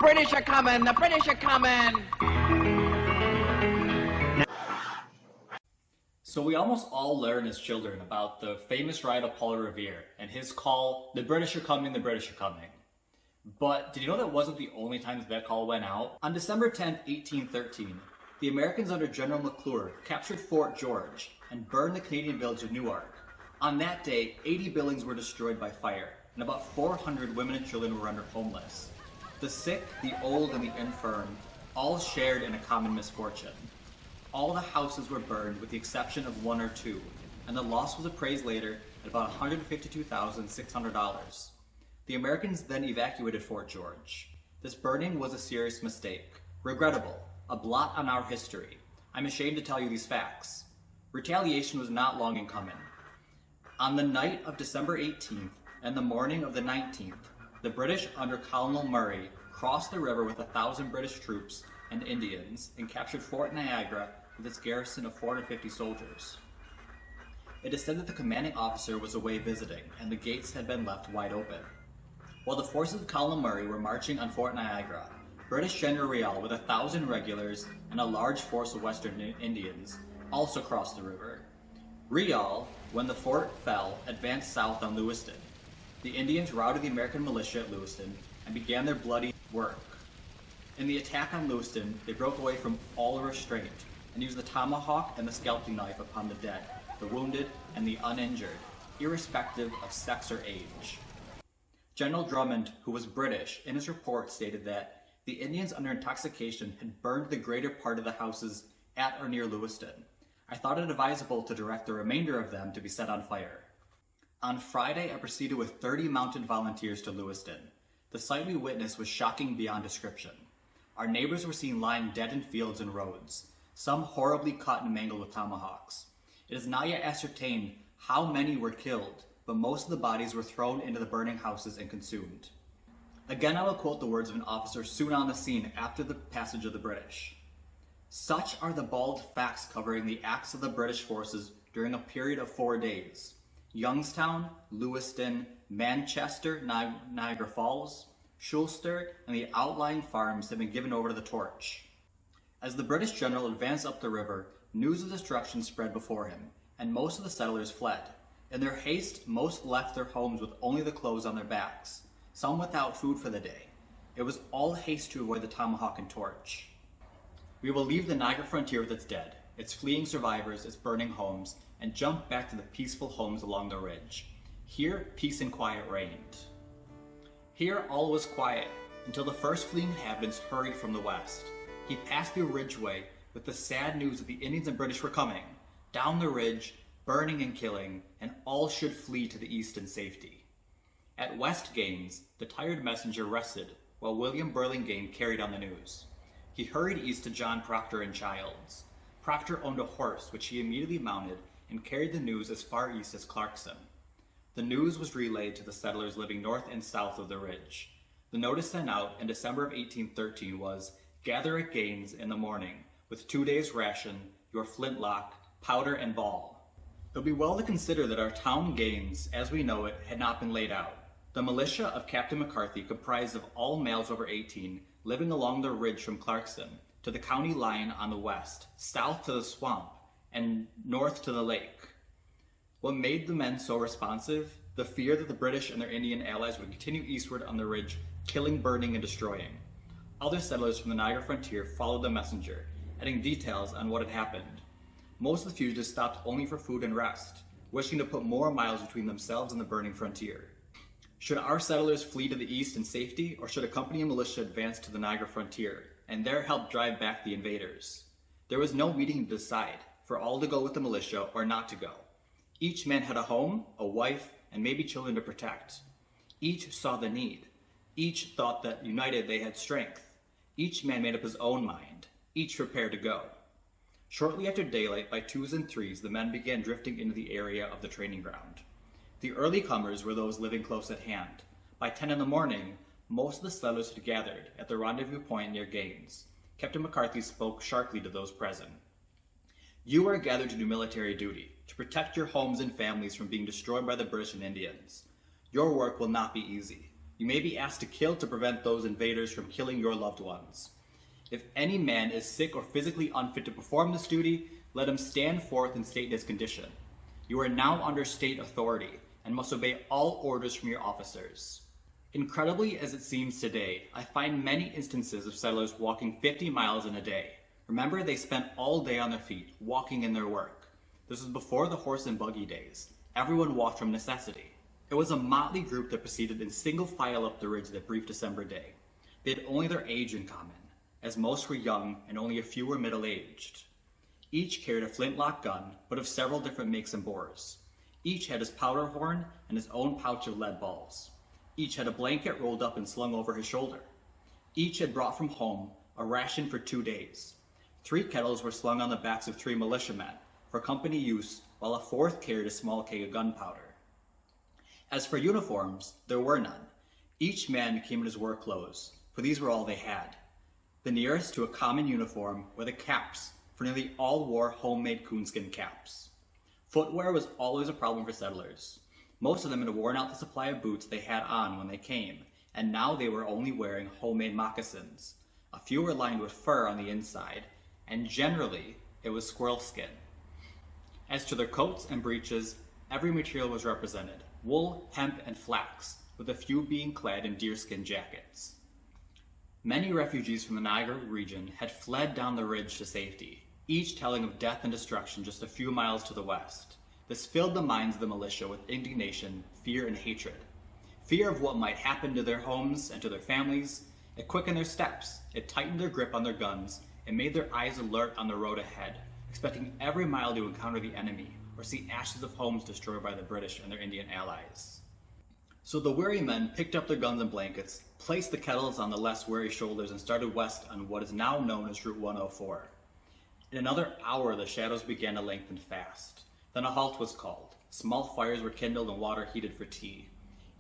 British are coming! The British are coming! So we almost all learn as children about the famous ride of Paul Revere and his call, "The British are coming, the British are coming." But did you know that wasn't the only time that call went out? On December 10th, 1813, the Americans under General McClure captured Fort George and burned the Canadian village of Newark. On that day, 80 buildings were destroyed by fire, and about 400 women and children were rendered homeless. The sick, the old, and the infirm all shared in a common misfortune. All the houses were burned with the exception of one or two, and the loss was appraised later at about $152,600. The Americans then evacuated Fort George. This burning was a serious mistake, regrettable, a blot on our history. I'm ashamed to tell you these facts. Retaliation was not long in coming. On the night of December 18th and the morning of the 19th, the British under Colonel Murray crossed the river with 1,000 British troops and Indians and captured Fort Niagara with its garrison of 450 soldiers. It is said that the commanding officer was away visiting and the gates had been left wide open. While the forces of Colonel Murray were marching on Fort Niagara, British General Riall with 1,000 regulars and a large force of Western Indians also crossed the river. Riall, when the fort fell, advanced south on Lewiston. The Indians routed the American militia at Lewiston and began their bloody work. In the attack on Lewiston, they broke away from all restraint and used the tomahawk and the scalping knife upon the dead, the wounded, and the uninjured, irrespective of sex or age. General Drummond, who was British, in his report stated that the Indians under intoxication had burned the greater part of the houses at or near Lewiston. I thought it advisable to direct the remainder of them to be set on fire. On Friday, I proceeded with 30 mounted volunteers to Lewiston. The sight we witnessed was shocking beyond description. Our neighbors were seen lying dead in fields and roads, some horribly cut and mangled with tomahawks. It is not yet ascertained how many were killed, but most of the bodies were thrown into the burning houses and consumed. Again, I will quote the words of an officer soon on the scene after the passage of the British. "Such are the bald facts covering the acts of the British forces during a period of 4 days. Youngstown, Lewiston, Manchester, Niagara Falls, Shulster, and the outlying farms have been given over to the torch." As the British general advanced up the river, news of destruction spread before him, and most of the settlers fled. In their haste, most left their homes with only the clothes on their backs, some without food for the day. It was all haste to avoid the tomahawk and torch. We will leave the Niagara Frontier with its dead, its fleeing survivors, its burning homes, and jump back to the peaceful homes along the ridge. Here, peace and quiet reigned. Here, all was quiet until the first fleeing inhabitants hurried from the west. He passed through Ridgeway with the sad news that the Indians and British were coming. Down the ridge, burning and killing, and all should flee to the east in safety. At West Gaines, the tired messenger rested while William Burlingame carried on the news. He hurried east to John Proctor and Childs. Proctor owned a horse which he immediately mounted and carried the news as far east as Clarkson. The news was relayed to the settlers living north and south of the ridge. The notice sent out in December of 1813 was, "Gather at Gaines in the morning, with 2 days' ration, your flintlock, powder, and ball." It would be well to consider that our town Gaines, as we know it, had not been laid out. The militia of Captain McCarthy comprised of all males over 18 living along the ridge from Clarkson to the county line on the west, south to the swamp, and north to the lake. What made the men so responsive? The fear that the British and their Indian allies would continue eastward on the ridge, killing, burning, and destroying. Other settlers from the Niagara Frontier followed the messenger, adding details on what had happened. Most of the fugitives stopped only for food and rest, wishing to put more miles between themselves and the burning frontier. Should our settlers flee to the east in safety, or should a company of militia advance to the Niagara Frontier, and there help drive back the invaders? There was no meeting to decide, for all to go with the militia or not to go. Each man had a home, a wife, and maybe children to protect. Each saw the need. Each thought that united they had strength. Each man made up his own mind. Each prepared to go. Shortly after daylight, by twos and threes, the men began drifting into the area of the training ground. The early comers were those living close at hand. By 10 in the morning, most of the settlers had gathered at the rendezvous point near Gaines. Captain McCarthy spoke sharply to those present. "You are gathered to do military duty, to protect your homes and families from being destroyed by the British and Indians. Your work will not be easy. You may be asked to kill to prevent those invaders from killing your loved ones. If any man is sick or physically unfit to perform this duty, let him stand forth and state his condition. You are now under state authority and must obey all orders from your officers. Incredibly as it seems today, I find many instances of settlers walking 50 miles in a day. Remember, they spent all day on their feet, walking in their work. This was before the horse and buggy days. Everyone walked from necessity. It was a motley group that proceeded in single file up the ridge that brief December day. They had only their age in common, as most were young and only a few were middle-aged. Each carried a flintlock gun, but of several different makes and bores. Each had his powder horn and his own pouch of lead balls. Each had a blanket rolled up and slung over his shoulder. Each had brought from home a ration for 2 days. 3 kettles were slung on the backs of 3 militiamen for company use, while a 4th carried a small keg of gunpowder. As for uniforms, there were none. Each man came in his work clothes, for these were all they had. The nearest to a common uniform were the caps, for nearly all wore homemade coonskin caps. Footwear was always a problem for settlers. Most of them had worn out the supply of boots they had on when they came, and now they were only wearing homemade moccasins. A few were lined with fur on the inside, and generally it was squirrel skin. As to their coats and breeches, every material was represented: wool, hemp, and flax, with a few being clad in deerskin jackets. Many refugees from the Niagara region had fled down the ridge to safety, each telling of death and destruction just a few miles to the west. This filled the minds of the militia with indignation, fear, and hatred. Fear of what might happen to their homes and to their families. It quickened their steps, it tightened their grip on their guns, and made their eyes alert on the road ahead, expecting every mile to encounter the enemy or see ashes of homes destroyed by the British and their Indian allies. So the weary men picked up their guns and blankets, placed the kettles on the less weary shoulders, and started west on what is now known as Route 104. In another hour, the shadows began to lengthen fast. Then a halt was called. Small fires were kindled and water heated for tea.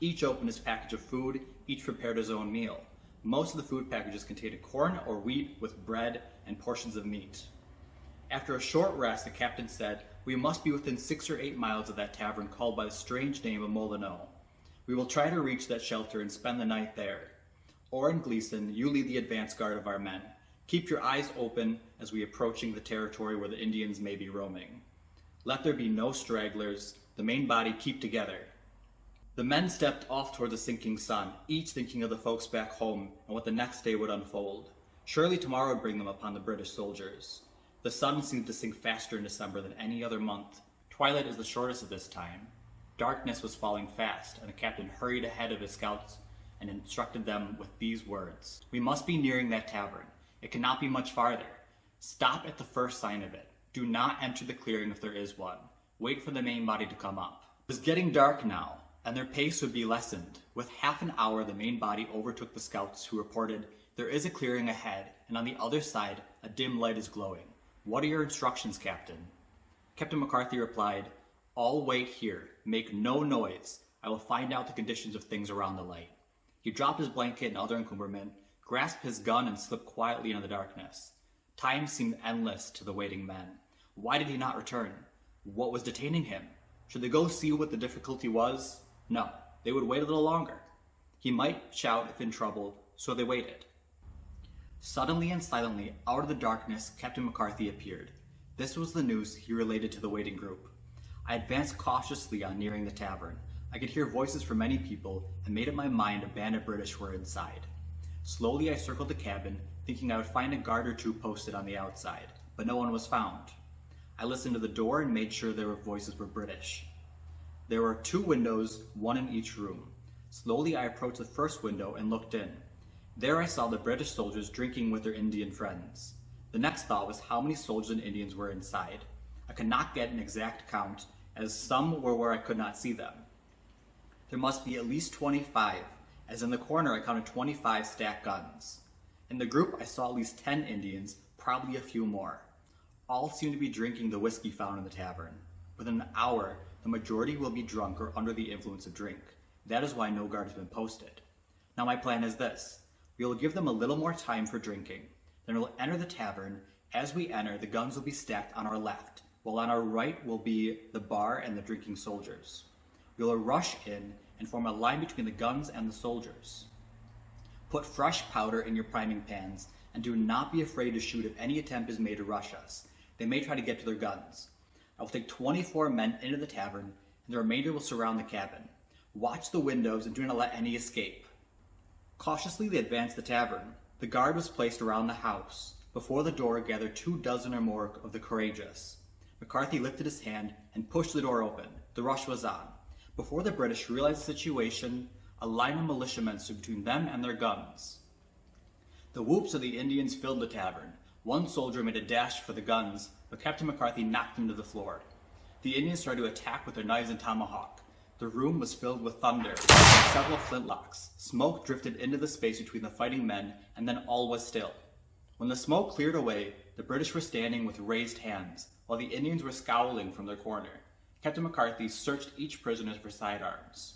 Each opened his package of food, each prepared his own meal. Most of the food packages contained corn or wheat with bread and portions of meat. After a short rest, the captain said, "We must be within 6 or 8 miles of that tavern called by the strange name of Molyneux. We will try to reach that shelter and spend the night there. Orrin Gleason, you lead the advance guard of our men. Keep your eyes open as we approaching the territory where the Indians may be roaming. Let there be no stragglers. The main body keep together." The men stepped off toward the sinking sun, each thinking of the folks back home and what the next day would unfold. Surely tomorrow would bring them upon the British soldiers. The sun seemed to sink faster in December than any other month. Twilight is the shortest at this time. Darkness was falling fast, and the captain hurried ahead of his scouts and instructed them with these words: "We must be nearing that tavern. It cannot be much farther. Stop at the first sign of it. Do not enter the clearing if there is one. Wait for the main body to come up." It was getting dark now, and their pace would be lessened. With half an hour, the main body overtook the scouts, who reported, "There is a clearing ahead, and on the other side, a dim light is glowing. What are your instructions, Captain?" Captain McCarthy replied, "All wait here. Make no noise. I will find out the conditions of things around the light." He dropped his blanket and other encumberment, grasped his gun, and slipped quietly into the darkness. Time seemed endless to the waiting men. Why did he not return? What was detaining him? Should they go see what the difficulty was? No, they would wait a little longer. He might shout if in trouble, so they waited. Suddenly and silently, out of the darkness, Captain McCarthy appeared. This was the news he related to the waiting group. I advanced cautiously on nearing the tavern. I could hear voices from many people and made up my mind a band of British were inside. Slowly I circled the cabin, thinking I would find a guard or two posted on the outside, but no one was found. I listened to the door and made sure their voices were British. There were 2 windows, one in each room. Slowly I approached the first window and looked in. There I saw the British soldiers drinking with their Indian friends. The next thought was how many soldiers and Indians were inside. I could not get an exact count, as some were where I could not see them. There must be at least 25, as in the corner I counted 25 stacked guns. In the group I saw at least 10 Indians, probably a few more. All seemed to be drinking the whiskey found in the tavern. Within an hour, the majority will be drunk or under the influence of drink. That is why no guard has been posted. Now my plan is this. We will give them a little more time for drinking. Then we'll enter the tavern. As we enter, the guns will be stacked on our left, while on our right will be the bar and the drinking soldiers. We will rush in, and form a line between the guns and the soldiers. Put fresh powder in your priming pans, and do not be afraid to shoot if any attempt is made to rush us. They may try to get to their guns. I will take 24 men into the tavern, and the remainder will surround the cabin. Watch the windows and do not let any escape. Cautiously they advanced the tavern. The guard was placed around the house. Before the door gathered 24 or more of the courageous. McCarthy lifted his hand and pushed the door open. The rush was on. Before the British realized the situation, a line of militiamen stood between them and their guns. The whoops of the Indians filled the tavern. One soldier made a dash for the guns, but Captain McCarthy knocked him to the floor. The Indians started to attack with their knives and tomahawk. The room was filled with thunder and several flintlocks. Smoke drifted into the space between the fighting men, and then all was still. When the smoke cleared away, the British were standing with raised hands, while the Indians were scowling from their corner. Captain McCarthy searched each prisoner for sidearms.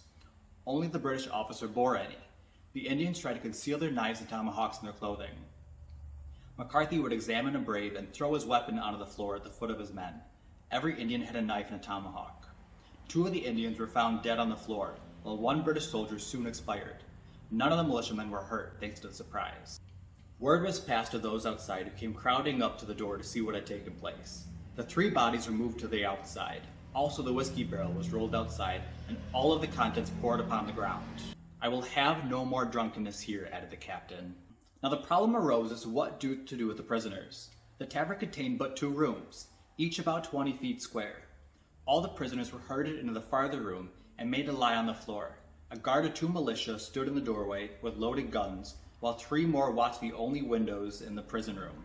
Only the British officer bore any. The Indians tried to conceal their knives and tomahawks in their clothing. McCarthy would examine a brave and throw his weapon onto the floor at the foot of his men. Every Indian had a knife and a tomahawk. 2 of the Indians were found dead on the floor, while 1 British soldier soon expired. None of the militiamen were hurt, thanks to the surprise. Word was passed to those outside who came crowding up to the door to see what had taken place. The 3 bodies were moved to the outside. Also the whiskey barrel was rolled outside, and all of the contents poured upon the ground. I will have no more drunkenness here, added the captain. Now the problem arose as to what to do with the prisoners. The tavern contained but 2 rooms, each about 20 feet square. All the prisoners were herded into the farther room and made to lie on the floor. A guard of 2 militia stood in the doorway with loaded guns, while 3 more watched the only windows in the prison room.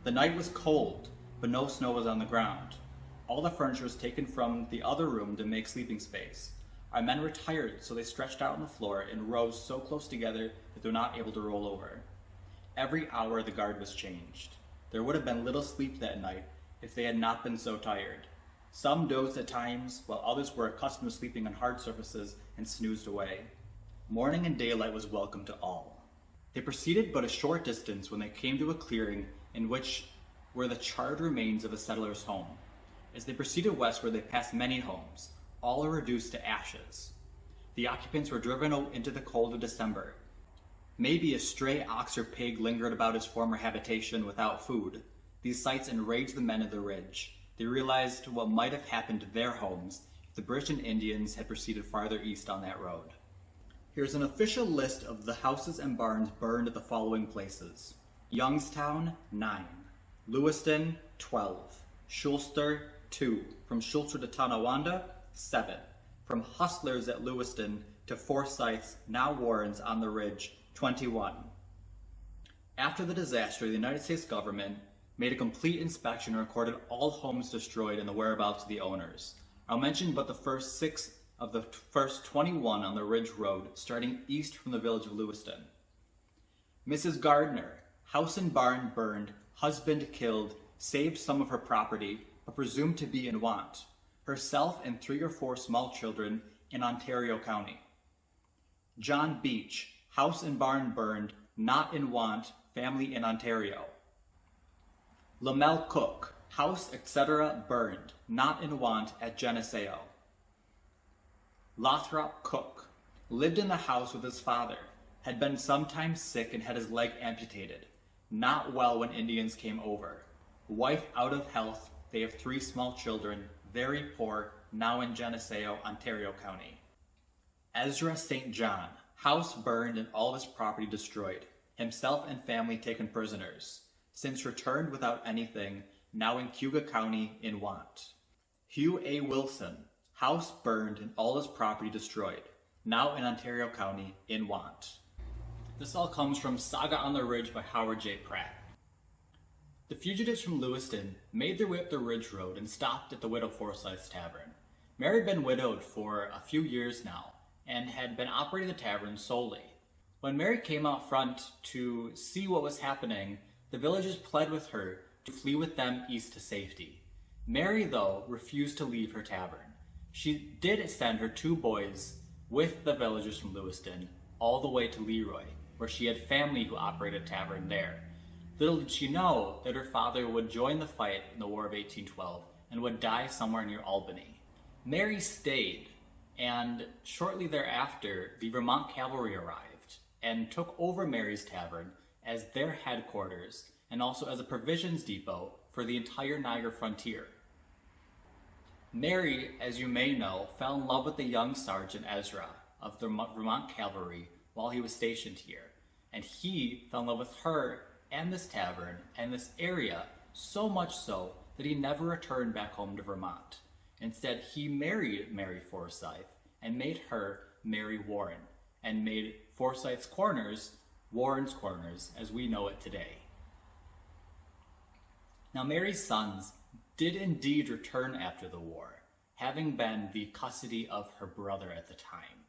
The night was cold, but no snow was on the ground. All the furniture was taken from the other room to make sleeping space. Our men were tired, so they stretched out on the floor in rows so close together that they were not able to roll over. Every hour the guard was changed. There would have been little sleep that night if they had not been so tired. Some dozed at times, while others were accustomed to sleeping on hard surfaces and snoozed away. Morning and daylight was welcome to all. They proceeded but a short distance when they came to a clearing in which were the charred remains of a settler's home. As they proceeded westward, they passed many homes. All are reduced to ashes. The occupants were driven into the cold of December. Maybe a stray ox or pig lingered about his former habitation without food. These sights enraged the men of the ridge. They realized what might have happened to their homes if the British and Indians had proceeded farther east on that road. Here's an official list of the houses and barns burned at the following places. Youngstown, 9. Lewiston, 12. Schulster, 2. From Schulster to Tonawanda, 7. From Hustlers at Lewiston to Forsyth's, now Warrens on the Ridge, 21. After the disaster, the United States government made a complete inspection and recorded all homes destroyed and the whereabouts of the owners. I'll mention but the first 6 of the first 21 on the Ridge Road, starting east from the village of Lewiston. Mrs. Gardner, house and barn burned, husband killed, saved some of her property, but presumed to be in want. Herself and 3 or 4 small children in Ontario County. John Beach, house and barn burned, not in want, family in Ontario. Lamel Cook, house, etc. burned, not in want at Geneseo. Lothrop Cook, lived in the house with his father, had been sometimes sick and had his leg amputated, not well when Indians came over. Wife out of health, they have 3 small children, very poor, now in Geneseo, Ontario County. Ezra St. John, house burned and all his property destroyed, himself and family taken prisoners, since returned without anything, now in Cayuga County in want. Hugh A. Wilson, house burned and all his property destroyed, now in Ontario County in want. This all comes from Saga on the Ridge by Howard J. Pratt. The fugitives from Lewiston made their way up the Ridge Road and stopped at the widow Forsyth's tavern. Mary had been widowed for a few years now and had been operating the tavern solely. When Mary came out front to see what was happening, the villagers pled with her to flee with them east to safety. Mary, though, refused to leave her tavern. She did send her 2 boys with the villagers from Lewiston all the way to Leroy, where she had family who operated a tavern there. Little did she know that her father would join the fight in the War of 1812 and would die somewhere near Albany. Mary stayed And shortly thereafter, the Vermont cavalry arrived and took over Mary's Tavern as their headquarters and also as a provisions depot for the entire Niagara Frontier. Mary, as you may know, fell in love with the young Sergeant Ezra of the Vermont cavalry while he was stationed here, and he fell in love with her and this tavern and this area, so much so that he never returned back home to Vermont. Instead, he married Mary Forsyth and made her Mary Warren, and made Forsyth's Corners Warren's Corners as we know it today. Now, Mary's sons did indeed return after the war, having been the custody of her brother at the time.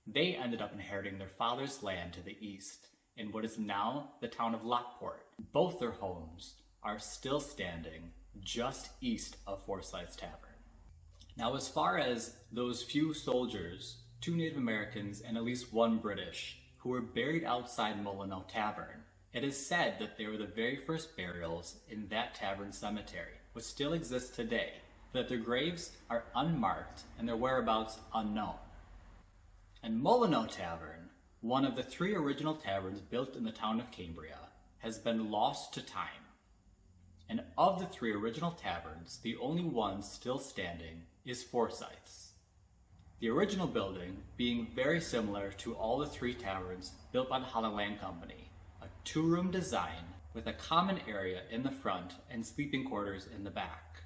They ended up inheriting their father's land to the east in what is now the town of Lockport. Both their homes are still standing just east of Forsyth's Tavern. Now, as far as those few soldiers, 2 Native Americans and at least 1 British, who were buried outside Molyneux Tavern, it is said that they were the very first burials in that tavern cemetery, which still exists today, but that their graves are unmarked and their whereabouts unknown. And Molyneux Tavern, one of the 3 original taverns built in the town of Cambria, has been lost to time. And of the 3 original taverns, the only one still standing is Forsyth's. The original building being very similar to all the 3 taverns built by the Holland Land Company, a 2-room design with a common area in the front and sleeping quarters in the back.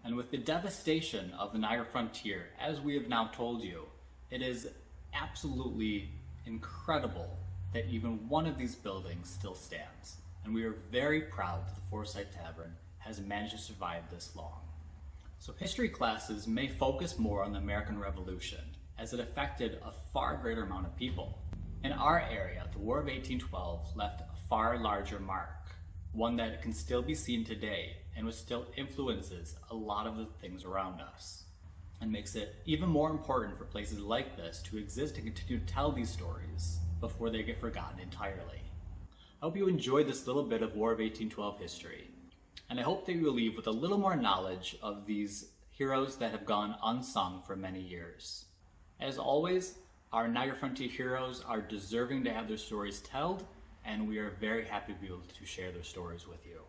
And with the devastation of the Niagara Frontier, as we have now told you, it is absolutely incredible that even one of these buildings still stands. And we are very proud that the Forsyth Tavern has managed to survive this long. So history classes may focus more on the American Revolution, as it affected a far greater amount of people. In our area, the War of 1812 left a far larger mark, one that can still be seen today and which still influences a lot of the things around us, and makes it even more important for places like this to exist and continue to tell these stories before they get forgotten entirely. I hope you enjoyed this little bit of War of 1812 history, and I hope that you will leave with a little more knowledge of these heroes that have gone unsung for many years. As always, our Niagara Frontier heroes are deserving to have their stories told, and we are very happy to be able to share their stories with you.